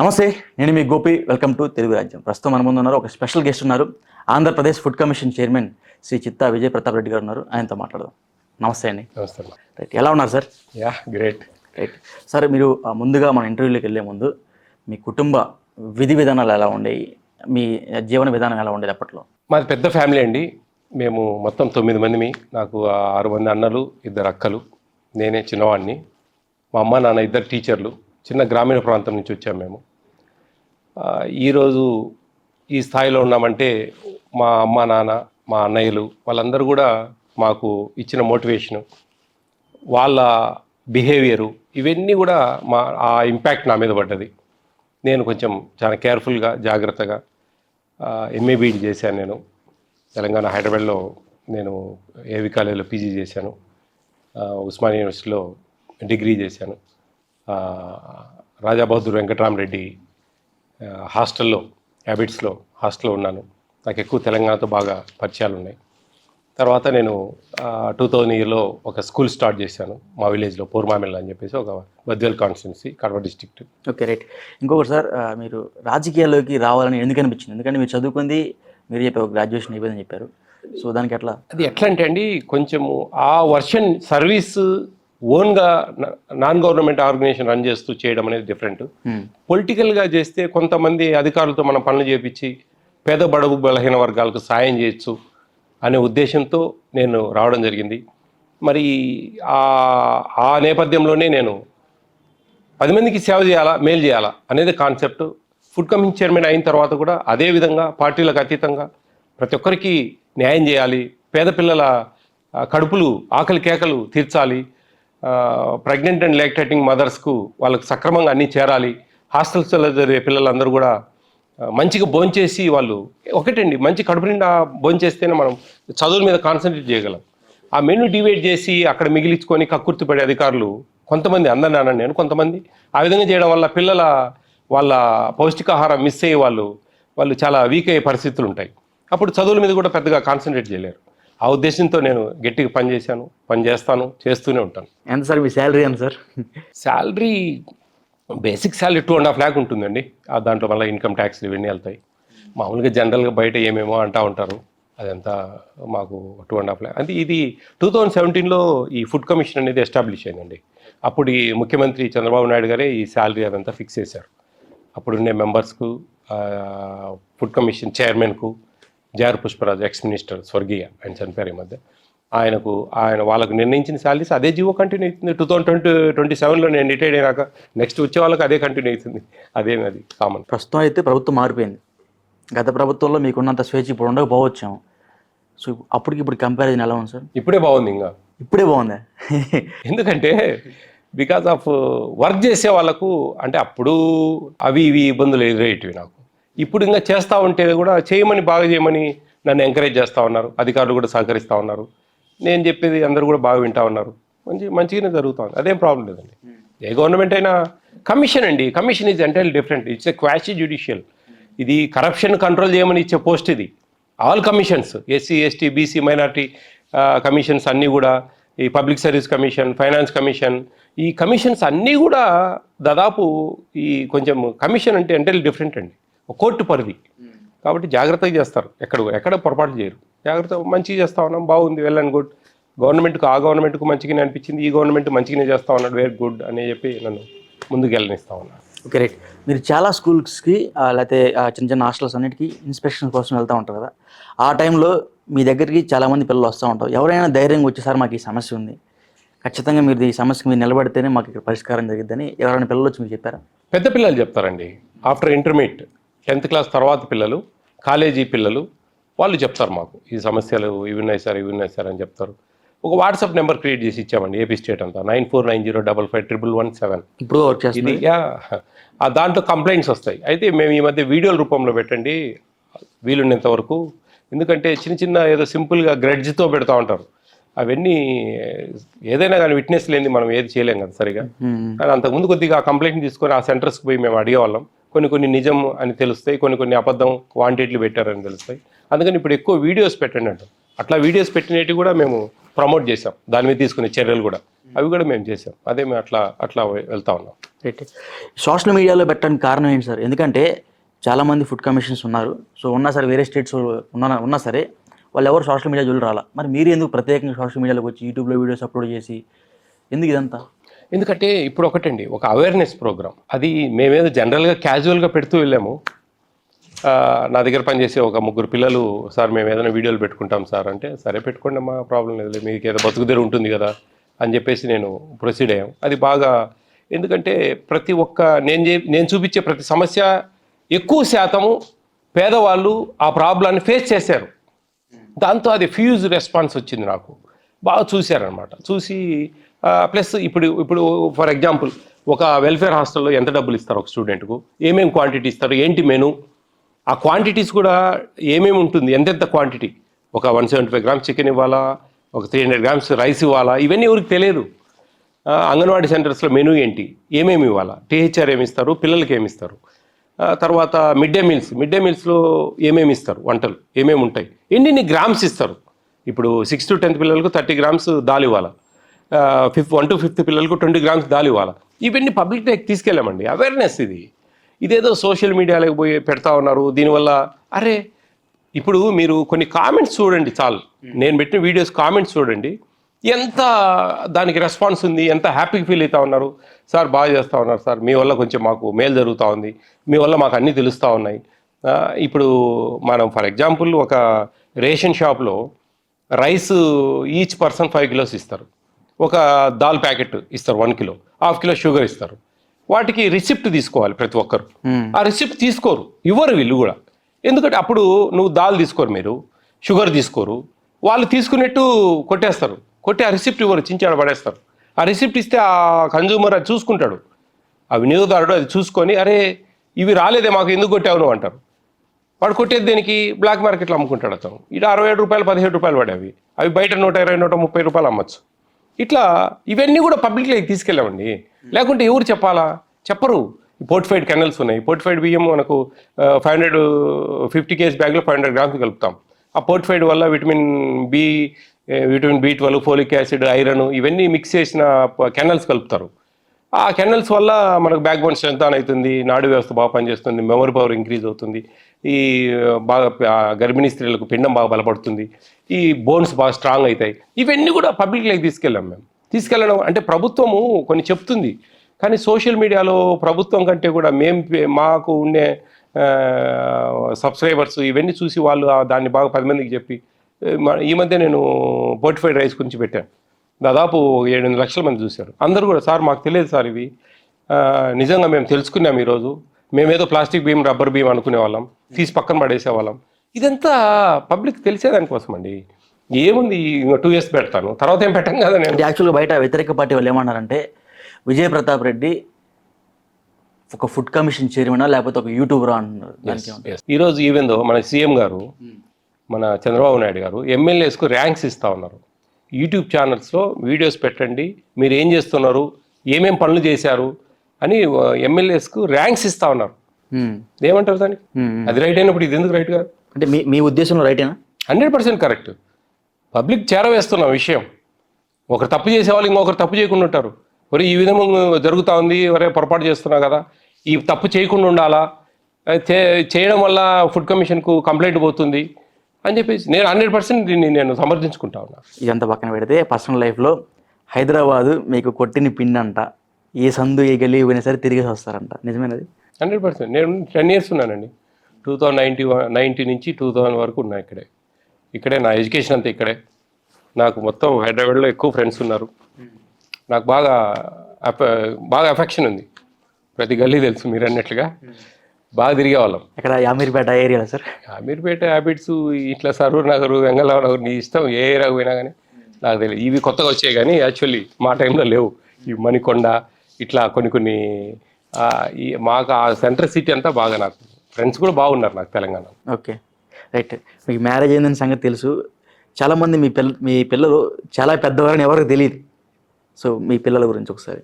నమస్తే, నేను మీ Gopi. Welcome to Telugu రాజ్యం. ప్రస్తుతం మన ముందు ఉన్నారు ఒక స్పెషల్ గెస్ట్ ఉన్నారు. Andhra Pradesh food commission chairman Shri చిత్తా విజయ్ ప్రతాప్ రెడ్డి గారు ఉన్నారు. ఆయనతో మాట్లాడదాం. నమస్తే అండి. నమస్తే. రైట్, ఎలా ఉన్నారు సార్? గ్రేట్. రైట్ సార్, మీరు ముందుగా మన ఇంటర్వ్యూలోకి వెళ్ళే ముందు మీ కుటుంబ విధి విధానాలు ఎలా ఉండేవి, మీ జీవన విధానం ఎలా ఉండేది అప్పట్లో? మాది పెద్ద ఫ్యామిలీ అండి. మేము మొత్తం 9 మందిమి. నాకు 6 మంది అన్నలు, 2 అక్కలు, నేనే చిన్నవాడిని. మా అమ్మ నాన్న 2 టీచర్లు. చిన్న గ్రామీణ ప్రాంతం నుంచి వచ్చాము మేము. ఈరోజు ఈ స్థాయిలో ఉన్నామంటే మా అమ్మ నాన్న, మా అన్నయ్యలు వాళ్ళందరూ కూడా మాకు ఇచ్చిన మోటివేషను, వాళ్ళ బిహేవియరు, ఇవన్నీ కూడా ఆ ఇంపాక్ట్ నా మీద పడ్డది. నేను కొంచెం చాలా కేర్ఫుల్గా, జాగ్రత్తగా ఎంఏ బీఈడి చేశాను. నేను తెలంగాణ హైదరాబాద్లో నేను ఏవి కాలేజీలో పీజీ చేశాను. ఉస్మానియా యూనివర్సిటీలో డిగ్రీ చేశాను. రాజా బహదూర్ వెంకటరామరెడ్డి హాస్టల్లో, హ్యాబిట్స్లో హాస్టల్లో ఉన్నాను. నాకు ఎక్కువ తెలంగాణతో బాగా పరిచయాలు ఉన్నాయి. తర్వాత నేను 2000 ఇయర్లో ఒక స్కూల్ స్టార్ట్ చేశాను మా విలేజ్లో, పోర్మామిల్ అని చెప్పేసి, ఒక Badvel constituency, Kadapa district. Okay, right. ఇంకొకటి సార్, మీరు రాజకీయాల్లోకి రావాలని ఎందుకు అనిపించింది? ఎందుకంటే మీరు చదువుకుంది, మీరు చెప్పారు గ్రాడ్యుయేషన్ అయిపోయిందని చెప్పారు. సో దానికి ఎట్లా? అది ఎట్లా అంటే అండి, కొంచెము ఆ వర్షన్ సర్వీస్ ఓన్గా నాన్ గవర్నమెంట్ ఆర్గనైజేషన్ రన్ చేస్తూ చేయడం అనేది డిఫరెంట్. పొలిటికల్గా చేస్తే కొంతమంది అధికారులతో మనం పనులు చేపించి పేద బడుగు బలహీన వర్గాలకు సాయం చేయొచ్చు అనే ఉద్దేశంతో నేను రావడం జరిగింది. మరి ఆ నేపథ్యంలోనే నేను 10 మందికి సేవ చేయాలా, మేలు చేయాలా అనేది కాన్సెప్ట్. ఫుడ్ కమిషన్ చైర్మన్ అయిన తర్వాత కూడా అదే విధంగా పార్టీలకు అతీతంగా ప్రతి ఒక్కరికి న్యాయం చేయాలి, పేద పిల్లల కడుపులు ఆకలి కేకలు తీర్చాలి, ప్రెగ్నెంట్ అండ్ లాక్టేటింగ్ మదర్స్కు వాళ్ళకు సక్రమంగా అన్నీ చేరాలి, హాస్టల్స్లో జరిగే పిల్లలందరూ కూడా మంచిగా భోంచేసి, వాళ్ళు ఒకటండి మంచి కడుపు నిండా భోంచేస్తేనే మనం చదువుల మీద కాన్సన్ట్రేట్ చేయగలం. ఆ మెనూ డివైడ్ చేసి అక్కడ మిగిలించుకొని కక్కుర్తి పడే అధికారులు కొంతమంది, అందరిని అన్నాను నేను, కొంతమంది ఆ విధంగా చేయడం వల్ల పిల్లల వాళ్ళ పౌష్టికాహారం మిస్ అయ్యే వాళ్ళు చాలా వీక్ అయ్యే పరిస్థితులు ఉంటాయి. అప్పుడు చదువుల మీద కూడా పెద్దగా కాన్సన్ట్రేట్ చేయలేరు. ఆ ఉద్దేశంతో నేను గట్టిగా పనిచేశాను, చేస్తాను, చేస్తూనే ఉంటాను. ఎంత సార్ మీ శాలరీ? ఎంత sir salary? Basic salary 2.5 lakh ఉంటుందండి. దాంట్లో మళ్ళీ ఇన్కమ్ ట్యాక్స్ ఇవన్నీ వెళ్తాయి. మామూలుగా జనరల్గా బయట ఏమేమో అంటూ ఉంటారు, అదంతా మాకు 2.5 lakh. అంటే ఇది 2017లో ఈ ఫుడ్ కమిషన్ అనేది ఎస్టాబ్లిష్ అయిందండి. అప్పుడు ఈ ముఖ్యమంత్రి చంద్రబాబు నాయుడు గారే ఈ శాలరీ అదంతా ఫిక్స్ చేశారు. అప్పుడున్నే మెంబర్స్కు, ఫుడ్ కమిషన్ చైర్మన్కు, జార్ పుష్పరాజ్ ఎక్స్ మినిస్టర్, స్వర్గీయ, ఆయన చనిపోయారు ఈ మధ్య, ఆయన వాళ్ళకు నిర్ణయించిన శాలరీస్ అదే జీవో కంటిన్యూ అవుతుంది. 2027లో నేను రిటైర్డ్ అయినాక నెక్స్ట్ వచ్చే వాళ్ళకి అదే కంటిన్యూ అవుతుంది. అది కామన్. ప్రస్తుతం అయితే ప్రభుత్వం మారిపోయింది. గత ప్రభుత్వంలో మీకున్నంత స్వేచ్ఛ ఇప్పుడు ఉండకపోవచ్చాము. సో అప్పటికి ఇప్పుడు కంపారిజన్ ఎలా ఉంది సార్? ఇప్పుడే బాగుంది. ఇప్పుడే బాగుందా? ఎందుకంటే బికాజ్ ఆఫ్ వర్క్ చేసే వాళ్ళకు, అంటే అప్పుడు అవి ఇవి ఇబ్బందులు ఎదురయ్యేటివి నాకు. ఇప్పుడు ఇంకా చేస్తూ ఉంటే కూడా చేయమని, బాగా చేయమని నన్ను ఎంకరేజ్ చేస్తూ ఉన్నారు. అధికారులు కూడా సహకరిస్తూ ఉన్నారు. నేను చెప్పేది అందరూ కూడా బాగా వింటూ ఉన్నారు. మంచిగానే జరుగుతూ ఉంది. అదేం ప్రాబ్లం లేదండి. ఏ గవర్నమెంట్ అయినా కమిషన్ అండి. Commission is entirely different. It's a quasi judicial. ఇది కరప్షన్ కంట్రోల్ చేయమని ఇచ్చే పోస్ట్ ఇది. All commissions, SC, ST, BC, minority commissions అన్నీ కూడా, ఈ public service commission, finance commission, ఈ కమిషన్స్ అన్నీ కూడా దాదాపు ఈ కొంచెం కమిషన్ అంటే ఎంటైర్లీ డిఫరెంట్ అండి. కోర్టు పరిధి కాబట్టి జాగ్రత్తగా చేస్తారు. ఎక్కడ పొరపాటు చేయరు. జాగ్రత్త మంచిగా చేస్తూ ఉన్నాం, బాగుంది, వెల్ అండ్ గుడ్. గవర్నమెంట్కు, ఆ గవర్నమెంట్కు మంచిగానే అనిపించింది, ఈ గవర్నమెంట్ మంచిగానే చేస్తూ ఉన్నాడు, వెరీ గుడ్ అని చెప్పి నన్ను ముందుకు వెళ్ళనిస్తూ ఉన్నాను. Okay, right. మీరు చాలా స్కూల్స్కి లేకపోతే చిన్న చిన్న హాస్టల్స్ అన్నిటికీ ఇన్స్పెక్షన్ కోసం వెళ్తూ ఉంటారు కదా. ఆ టైంలో మీ దగ్గరికి చాలామంది పిల్లలు వస్తూ ఉంటారు. ఎవరైనా ధైర్యంగా వచ్చేసారి మాకు ఈ సమస్య ఉంది, ఖచ్చితంగా మీరు ఈ సమస్యకి మీరు నిలబడితేనే మాకు ఇక్కడ పరిష్కారం జరిగిద్దని ఎవరైనా పిల్లలు వచ్చి మీకు చెప్పారా? పెద్ద పిల్లలు చెప్తారండి. ఆఫ్టర్ ఇంటర్మీడియట్, 10th క్లాస్ తర్వాత పిల్లలు, కాలేజీ పిల్లలు, వాళ్ళు చెప్తారు మాకు ఈ సమస్యలు ఇవి ఉన్నాయి సార్ అని చెప్తారు. ఒక వాట్సాప్ నెంబర్ క్రియేట్ చేసి ఇచ్చామండి ఏపీ స్టేట్ అంతా, 9490555117. ఇప్పుడు వర్క్ చేస్తుంది. దాంట్లో కంప్లైంట్స్ వస్తాయి. అయితే మేము ఈ మధ్య వీడియోల రూపంలో పెట్టండి వీలున్నంత వరకు. ఎందుకంటే చిన్న ఏదో సింపుల్గా గ్రెడ్జ్తో పెడతా ఉంటారు. అవన్నీ ఏదైనా కానీ విట్నెస్ లేని మనం ఏది చేయలేం కదా సరిగా. కానీ అంతకుముందు కొద్దిగా ఆ కంప్లైంట్ తీసుకొని ఆ సెంటర్స్కి పోయి మేము అడిగేవాళ్ళం. కొన్ని నిజం అని తెలుస్తాయి, కొన్ని అబద్ధం క్వాంటిటీలు పెట్టారని తెలుస్తాయి. అందుకని ఇప్పుడు ఎక్కువ వీడియోస్ పెట్టండి అంటాం. అట్లా వీడియోస్ పెట్టినట్టు కూడా మేము ప్రమోట్ చేసాం. దాని మీద తీసుకునే చర్యలు కూడా అవి కూడా మేము చేసాం. అదే మేము అట్లా వెళ్తా ఉన్నాం. రైట్. సోషల్ మీడియాలో పెట్టడానికి కారణం ఏంటి సార్? ఎందుకంటే చాలామంది ఫుడ్ కమిషన్స్ ఉన్నారు. సో ఉన్నా సరే వేరే స్టేట్స్ ఉన్నా సరే వాళ్ళు ఎవరు సోషల్ మీడియా జోలికి రాలా. మరి మీరు ఎందుకు ప్రత్యేకంగా సోషల్ మీడియాలోకి వచ్చి యూట్యూబ్లో వీడియోస్ అప్లోడ్ చేసి ఎందుకు ఇదంతా? ఎందుకంటే ఇప్పుడు ఒకటండి, ఒక అవేర్నెస్ ప్రోగ్రామ్ అది మేమేదో జనరల్గా క్యాజువల్గా పెడుతూ వెళ్ళాము. నా దగ్గర పనిచేసే ఒక 3 పిల్లలు, సార్ మేము ఏదైనా వీడియోలు పెట్టుకుంటాం సార్ అంటే, సరే పెట్టుకోండి అమ్మా, ప్రాబ్లం లేదు, మీకు ఏదో బతుకుదేరు ఉంటుంది కదా అని చెప్పేసి నేను ప్రొసీడ్ అయ్యాం. అది బాగా, ఎందుకంటే ప్రతి ఒక్క నేను చూపించే ప్రతి సమస్య ఎక్కువ శాతము పేదవాళ్ళు ఆ ప్రాబ్లాన్ని ఫేస్ చేశారు. దాంతో అది ఫ్యూజ్ రెస్పాన్స్ వచ్చింది, నాకు బాగా చూశారనమాట. చూసి ప్లస్ ఇప్పుడు ఫర్ ఎగ్జాంపుల్ ఒక వెల్ఫేర్ హాస్టల్లో ఎంత డబ్బులు ఇస్తారు ఒక స్టూడెంట్కు, ఏమేమి క్వాంటిటీ ఇస్తారు, ఏంటి మెను, ఆ క్వాంటిటీస్ కూడా ఏమేమి ఉంటుంది, ఎంతెంత క్వాంటిటీ, ఒక 175 గ్రామ్స్ చికెన్ ఇవ్వాలా, ఒక 300 గ్రామ్స్ రైస్ ఇవ్వాలా, ఇవన్నీ ఎవరికి తెలియదు. అంగన్వాడీ సెంటర్స్లో మెనూ ఏంటి, ఏమేమి ఇవ్వాలా, టీహెచ్ఆర్ ఏమి ఇస్తారు, పిల్లలకి ఏమి ఇస్తారు, తర్వాత మిడ్ డే మీల్స్లో ఏమేమి ఇస్తారు, వంటలు ఏమేమి ఉంటాయి, ఎన్ని గ్రామ్స్ ఇస్తారు. ఇప్పుడు 6th to 10th పిల్లలకు 30 గ్రామ్స్ దాల్ ఇవ్వాలా, 1 to 5th పిల్లలకు 20 గ్రామ్స్ దాల్ ఇవ్వాలా. ఇవన్నీ పబ్లిక్ డేకి తీసుకెళ్ళామండి. అవేర్నెస్ ఇదేదో సోషల్ మీడియాలోకి పోయి పెడతా ఉన్నారు. దీనివల్ల అరే ఇప్పుడు మీరు కొన్ని కామెంట్స్ చూడండి చాలు, నేను పెట్టిన వీడియోస్ కామెంట్స్ చూడండి, ఎంత దానికి రెస్పాన్స్ ఉంది, ఎంత హ్యాపీగా ఫీల్ అవుతా ఉన్నారు. సార్ బాగా చేస్తూ ఉన్నారు సార్, మీ వల్ల కొంచెం మాకు మేలు జరుగుతూ ఉంది, మీ వల్ల మాకు అన్నీ తెలుస్తూ ఉన్నాయి. ఇప్పుడు మనం ఫర్ ఎగ్జాంపుల్ ఒక రేషన్ షాప్లో రైస్ ఈచ్ పర్సన్ 5 కిలోస్ ఇస్తారు, ఒక దాల్ ప్యాకెట్ ఇస్తారు 1 కిలో, 1/2 కిలో షుగర్ ఇస్తారు. వాటికి రిసిప్ట్ తీసుకోవాలి ప్రతి ఒక్కరు. ఆ రిసిప్ట్ తీసుకోరు, ఇవ్వరు వీళ్ళు కూడా. ఎందుకంటే అప్పుడు నువ్వు దాల్ తీసుకోరు, మీరు షుగర్ తీసుకోరు, వాళ్ళు తీసుకున్నట్టు కొట్టేస్తారు, కొట్టి ఆ రిసిప్ట్ ఇవ్వరు, చించాడు పడేస్తారు. ఆ రిసిప్ట్ ఇస్తే ఆ కన్జ్యూమర్ అది చూసుకుంటాడు, ఆ వినియోగదారుడు అది చూసుకొని, అరే ఇవి రాలేదే మాకు, ఎందుకు కొట్టావు నువ్వు అంటారు. వాడు కొట్టేది దేనికి, బ్లాక్ మార్కెట్లో అమ్ముకుంటాడు అతను. ఇటు 67 రూపాయలు 17 రూపాయలు పడేవి, అవి బయట 120 130 రూపాయలు అమ్మచ్చు. ఇట్లా ఇవన్నీ కూడా పబ్లిక్లోకి తీసుకెళ్ళామండి. లేకుంటే ఎవరు చెప్పాలా, చెప్పరు. పోర్టిఫైడ్ కెనల్స్ ఉన్నాయి, పోర్టిఫైడ్ బియ్యం మనకు 550 kg బ్యాగ్లో 500 గ్రామ్స్ కలుపుతాం. ఆ పోర్టిఫైడ్ వల్ల vitamin B12, folic acid, iron ఇవన్నీ మిక్స్ చేసిన కెనల్స్ కలుపుతారు. ఆ కెనల్స్ వల్ల మనకు బ్యాక్ బోన్ స్ట్రెంత్ అవుతుంది, నాడు వ్యవస్థ బాగా పనిచేస్తుంది, మెమరీ పవర్ ఇంక్రీజ్ అవుతుంది, ఈ బాగా గర్భిణీ స్త్రీలకు పిండం బాగా బలపడుతుంది, ఈ బోన్స్ బాగా స్ట్రాంగ్ అవుతాయి. ఇవన్నీ కూడా పబ్లిక్లోకి తీసుకెళ్ళాం మేము. తీసుకెళ్ళడం అంటే ప్రభుత్వము కొన్ని చెప్తుంది, కానీ సోషల్ మీడియాలో ప్రభుత్వం కంటే కూడా మాకు ఉండే సబ్స్క్రైబర్స్ ఇవన్నీ చూసి వాళ్ళు దాన్ని బాగా 10 మందికి చెప్పి, ఈ మధ్య నేను పోర్టిఫైడ్ రైస్ గురించి పెట్టాను, దాదాపు 7-8 లక్షల మంది చూశారు. అందరూ కూడా సార్ మాకు తెలియదు సార్, ఇవి నిజంగా మేము తెలుసుకున్నాం ఈరోజు, మేమేదో ప్లాస్టిక్ బీమ్ రబ్బర్ బీమ్ అనుకునే వాళ్ళం, తీసి పక్కన పడేసేవాళ్ళం. ఇదంతా పబ్లిక్ తెలిసేదానికోసం అండి. ఏముంది, 2 years పెడతాను, తర్వాత ఏం పెట్టాం కదా. నేను యాక్చువల్గా బయట వ్యతిరేక పార్టీ వాళ్ళు ఏమన్నారంటే, విజయ్ ప్రతాప్ రెడ్డి ఒక ఫుడ్ కమిషన్ చైర్మన్ లేకపోతే ఒక యూట్యూబర్ అన్నారు. ఈరోజు ఈవెందో మన సీఎం గారు, మన చంద్రబాబు నాయుడు గారు ఎమ్మెల్యేస్కు ర్యాంక్స్ ఇస్తూ ఉన్నారు. యూట్యూబ్ ఛానల్స్లో వీడియోస్ పెట్టండి, మీరు ఏం చేస్తున్నారు, ఏమేం పనులు చేశారు అని ఎమ్మెల్యేస్కు ర్యాంక్స్ ఇస్తూ ఉన్నారు. ఏమంటారు దానికి? అది రైట్ అయినప్పుడు ఇది ఎందుకు రైట్ కాదు? అంటే మీ ఉద్దేశంలో రైటేనా? 100% కరెక్ట్. పబ్లిక్ చేరవేస్తున్న విషయం. ఒకరు తప్పు చేసేవాళ్ళు ఇంకొకరు తప్పు చేయకుండా ఉంటారు. మరి ఈ విధంగా జరుగుతూ ఉంది, వరే పొరపాటు చేస్తున్నా కదా, ఈ తప్పు చేయకుండా ఉండాలా, చేయడం వల్ల ఫుడ్ కమిషన్కు కంప్లైంట్ పోతుంది అని చెప్పేసి నేను 100% దీన్ని నేను సమర్థించుకుంటా ఉన్నా. ఇదంతా పక్కన పెడితే పర్సనల్ లైఫ్లో హైదరాబాదు మీకు కొట్టిన పిన్ అంట, ఏ సందు ఏ గల్లీ పోయినా సరే తిరిగేసి వస్తారంట, నిజమేనది? 100%. నేను 10 years ఉన్నానండి. 1990 నుంచి 2000 వరకు ఉన్నా ఇక్కడే నా ఎడ్యుకేషన్ అంతా ఇక్కడే. నాకు మొత్తం హైదరాబాద్లో ఎక్కువ ఫ్రెండ్స్ ఉన్నారు. నాకు బాగా అఫెక్షన్ ఉంది. ప్రతి గల్లీ తెలుసు, మీరు అన్నట్లుగా బాగా తిరిగేవాళ్ళం. ఇక్కడ అమీర్పేట ఏరియాలో సార్? అమీర్పేట హ్యాబిట్స్ ఇట్లా సరూర్ నగర్, వెంగళరావు నగర్, నీ ఇష్టం ఏ ఏరియాకు పోయినా కానీ నాకు తెలియదు. ఇవి కొత్తగా వచ్చాయి కానీ యాక్చువల్లీ మా టైంలో లేవు. ఈ మణికొండ ఇట్లా కొన్ని మాకు ఆ సెంట్రల్ సిటీ అంతా బాగా, నాకు ఫ్రెండ్స్ కూడా బాగున్నారు నాకు తెలంగాణ. Okay, right. మీకు మ్యారేజ్ అయిందని సంగతి తెలుసు. చాలామంది మీ పిల్లలు చాలా పెద్దవారని ఎవరికి తెలియదు. సో మీ పిల్లల గురించి ఒకసారి.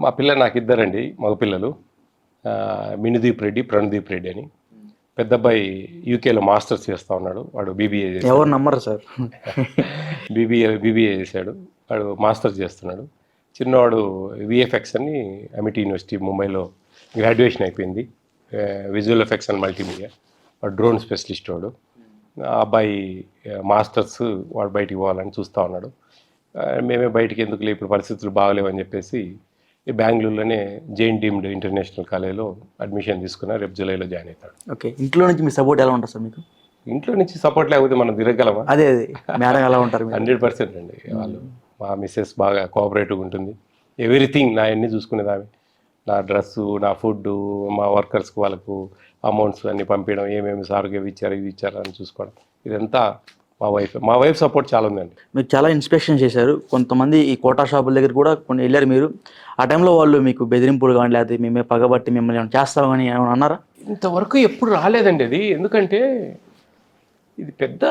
మా పిల్లలు నాకు 2 అండి, మగ పిల్లలు. మినుదీప్ రెడ్డి, ప్రణదీప్ రెడ్డి అని. పెద్ద అబ్బాయి యూకేలో మాస్టర్స్ చేస్తూ ఉన్నాడు, వాడు బీబీఏ చేశాడు. ఎవరు నమ్మరు సార్? బీబీఏ చేశాడు, వాడు మాస్టర్స్ చేస్తున్నాడు. చిన్నవాడు విఎఫ్ఎక్స్ అని అమిటీ యూనివర్సిటీ ముంబైలో గ్రాడ్యుయేషన్ అయిపోయింది, visual effects and multimedia, drone specialist వాడు. ఆ అబ్బాయి మాస్టర్స్ వాడు బయటికి పోవాలని చూస్తూ ఉన్నాడు. మేమే బయటికి ఎందుకు ఇప్పుడు పరిస్థితులు బాగలేవని చెప్పేసి బెంగళూరులోనే జైన్ డీమ్డ్ ఇంటర్నేషనల్ కాలేజ్లో అడ్మిషన్ తీసుకున్నా. రేపు జూలైలో జాయిన్ అవుతాడు. ఓకే, ఇంట్లో నుంచి మీ సపోర్ట్ ఎలా ఉంటుంది సార్ మీకు? ఇంట్లో నుంచి సపోర్ట్ లేకపోతే మనం తిరగలమా? అదే మేడం ఎలా ఉంటారు? 100% అండి. వాళ్ళు మా మిస్సెస్ బాగా కోఆపరేటివ్గా ఉంటుంది. ఎవ్రీథింగ్ నా అన్నీ చూసుకునేది ఆమె. నా డ్రెస్సు, నా ఫుడ్, మా వర్కర్స్కి వాళ్ళకు అమౌంట్స్ అన్నీ పంపించడం, ఏమేమి సార్కి ఇవి ఇచ్చారు అని చూసుకోవడం, ఇదంతా మా వైఫ్ సపోర్ట్ చాలా ఉందండి. మీరు చాలా ఇన్స్పెక్షన్ చేశారు. కొంతమంది ఈ కోటా షాపుల దగ్గర కూడా కొన్ని వెళ్ళారు మీరు. ఆ టైంలో వాళ్ళు మీకు బెదిరింపులు కానీ లేకపోతే మేమే పగబట్టి మిమ్మల్ని ఏమైనా చేస్తామని ఏమైనా అన్నారా? ఇంతవరకు ఎప్పుడు రాలేదండి అది. ఎందుకంటే ఇది పెద్ద,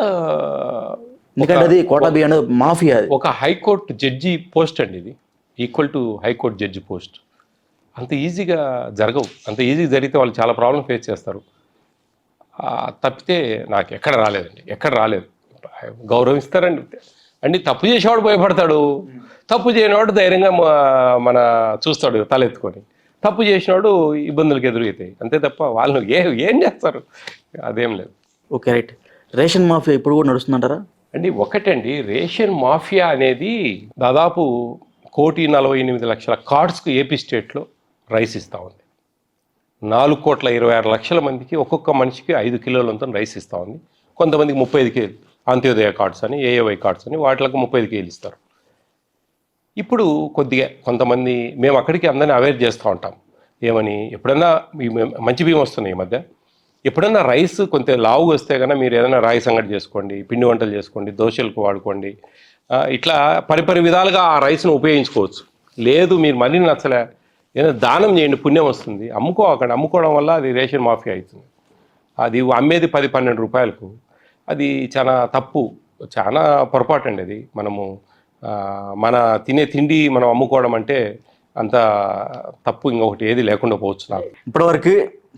ఎందుకంటే అది కోటా బి అనేది మాఫియా. అది ఒక హైకోర్టు జడ్జి పోస్ట్ అండి. ఇది equal to high court judge post. అంత ఈజీగా జరగవు. అంత ఈజీగా జరిగితే వాళ్ళు చాలా ప్రాబ్లం ఫేస్ చేస్తారు. తప్పితే నాకు ఎక్కడ రాలేదు. గౌరవిస్తారండి అండి. తప్పు చేసేవాడు భయపడతాడు, తప్పు చేయనివాడు ధైర్యంగా మన చూస్తాడు తలెత్తుకొని. తప్పు చేసినవాడు ఇబ్బందులకు ఎదురవుతాయి అంతే తప్ప వాళ్ళు ఏం చేస్తారు, అదేం లేదు. Okay, right. రేషన్ మాఫియా ఇప్పుడు కూడా నడుస్తుందంటారా? అండి ఒకటండి, రేషన్ మాఫియా అనేది దాదాపు 1,48,00,000 కార్డ్స్కు ఏపీ స్టేట్లో రైస్ ఇస్తూ ఉంది. 4,26,00,000 మందికి ఒక్కొక్క మనిషికి 5 కిలోలంతా రైస్ ఇస్తూ ఉంది. కొంతమందికి 35 కేలు అంత్యోదయ కార్డ్స్ అని, ఏఏవై కార్డ్స్ అని, వాటికి 35 కేలు ఇస్తారు. ఇప్పుడు కొద్దిగా కొంతమంది మేము అక్కడికి అందరినీ అవేర్ చేస్తూ ఉంటాం. ఏమని, ఎప్పుడన్నా మంచి బియ్యం వస్తున్నాయి ఈ మధ్య, ఎప్పుడన్నా రైస్ కొంత లావుగా వస్తే కన్నా మీరు ఏదైనా రాయి సంగటి చేసుకోండి, పిండి వంటలు చేసుకోండి, దోశలకు వాడుకోండి, ఇట్లా పరిపరి విధాలుగా ఆ రైస్ను ఉపయోగించుకోవచ్చు. లేదు మీరు మళ్ళీ నచ్చలే, ఏదైనా దానం చేయండి, పుణ్యం వస్తుంది, అమ్ముకోవడం వల్ల అది రేషన్ మాఫియా అవుతుంది. అది అమ్మేది 10-12 రూపాయలకు. అది చాలా తప్పు, చాలా పొరపాటు అండి. అది మనము మన తినే తిండి మనం అమ్ముకోవడం అంటే అంత తప్పు ఇంకొకటి ఏది లేకుండా పోవచ్చు. నాకు ఇప్పటివరకు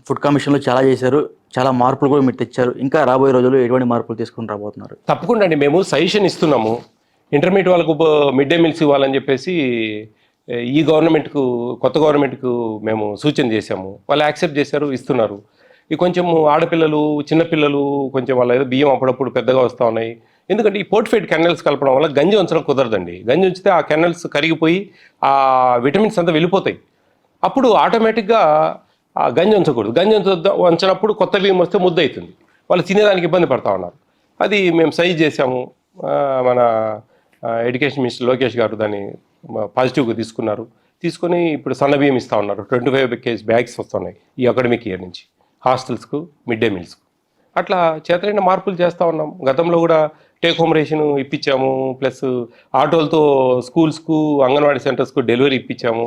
ఫుడ్ కమిషన్లో చాలా చేశారు, చాలా మార్పులు కూడా మీరు తెచ్చారు. ఇంకా రాబోయే రోజుల్లో ఎటువంటి మార్పులు తీసుకుని రాబోతున్నారు? తప్పకుండా అండి. మేము సజెషన్ ఇస్తున్నాము. ఇంటర్మీడియట్ వాళ్ళకు మిడ్ డే మీల్స్ ఇవ్వాలని చెప్పేసి ఈ గవర్నమెంట్కు, కొత్త గవర్నమెంట్కు మేము సూచన చేశాము. వాళ్ళు యాక్సెప్ట్ చేశారు, ఇస్తున్నారు. ఈ కొంచెం ఆడపిల్లలు, చిన్నపిల్లలు కొంచెం వాళ్ళ ఏదో బియ్యం అప్పుడప్పుడు పెద్దగా వస్తూ ఉన్నాయి. ఎందుకంటే ఈ పోర్టిఫైడ్ కెనల్స్ కలపడం వల్ల గంజి ఉంచడం కుదరదండి. గంజి ఉంచితే ఆ కెనల్స్ కరిగిపోయి ఆ విటమిన్స్ అంతా వెళ్ళిపోతాయి. అప్పుడు ఆటోమేటిక్గా ఆ గంజి ఉంచకూడదు. గంజి ఉంచినప్పుడు కొత్త బియ్యం వస్తే ముద్ద అవుతుంది, వాళ్ళు తినేదానికి ఇబ్బంది పడతా ఉన్నారు. అది మేము సైజ్ చేసాము. మన ఎడ్యుకేషన్ మినిస్టర్ లోకేష్ గారు దాన్ని పాజిటివ్గా తీసుకొని ఇప్పుడు సన్న బియ్యం ఇస్తూ ఉన్నారు. 25 kg బ్యాగ్స్ వస్తున్నాయి ఈ అకాడమిక్ ఇయర్ నుంచి హాస్టల్స్కు, మిడ్ డే మీల్స్కు. అట్లా చేతనైన మార్పులు చేస్తూ ఉన్నాం. గతంలో కూడా టేక్ హోమ్ రేషన్ ఇప్పించాము, ప్లస్ ఆటోలతో స్కూల్స్కు, అంగన్వాడీ సెంటర్స్కు డెలివరీ ఇప్పించాము.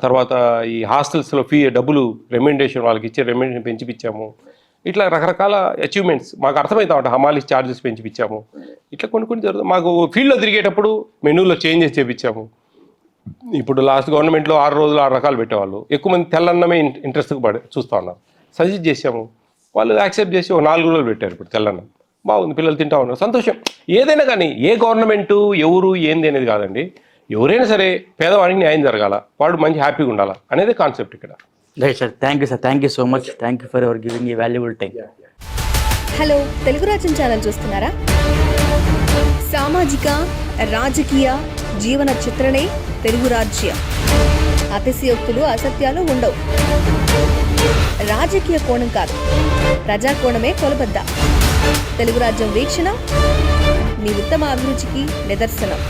తర్వాత ఈ హాస్టల్స్లో డబ్బులు రెమ్యూనరేషన్ వాళ్ళకి ఇచ్చే రెమ్యూనరేషన్ పెంచిపించాము. ఇట్లా రకరకాల అచీవ్మెంట్స్ మాకు అర్థమవుతా ఉంటాయి. హమాలీ ఛార్జెస్ పెంచిపించాము. ఇట్లా కొన్ని జరుగుతుంది. మాకు ఫీల్డ్లో తిరిగేటప్పుడు మెనూలో చేంజెస్ చేయించాము. ఇప్పుడు లాస్ట్ గవర్నమెంట్లో 6 రోజులు 6 రకాలు పెట్టేవాళ్ళు. ఎక్కువ మంది తెల్లన్నమే ఇంట్రెస్ట్గా చూస్తూ ఉన్నారు. సజెస్ట్ చేసాము, వాళ్ళు యాక్సెప్ట్ చేసి 4 రోజులు పెట్టారు. ఇప్పుడు తెల్లన్నం బాగుంది, పిల్లలు తింటా ఉన్నారు, సంతోషం. ఏదైనా కానీ ఏ గవర్నమెంటు ఎవరు ఏంది అనేది కాదండి. ఎవరైనా సరే పేదవాడికి న్యాయం జరగాల, వాడు మంచి హ్యాపీగా ఉండాలా అనేది కాన్సెప్ట్ ఇక్కడ. Right sir, thank you sir, thank you so much. Thank you for your giving a valuable time. Hello, Telugu రాజ్యం ఛానల్ చూస్తున్నారా? సామాజిక, రాజకీయ, జీవన చిత్రణే తెలుగు రాజ్యం. అతిశయోక్తులు, అసత్యాలు ఉండవు. రాజకీయ కోణం కాదు, ప్రజా కోణమే కొలబద్ద. తెలుగు రాజ్యం వీక్షణ మీ ఉత్తమ అభిరుచికి నిదర్శనం.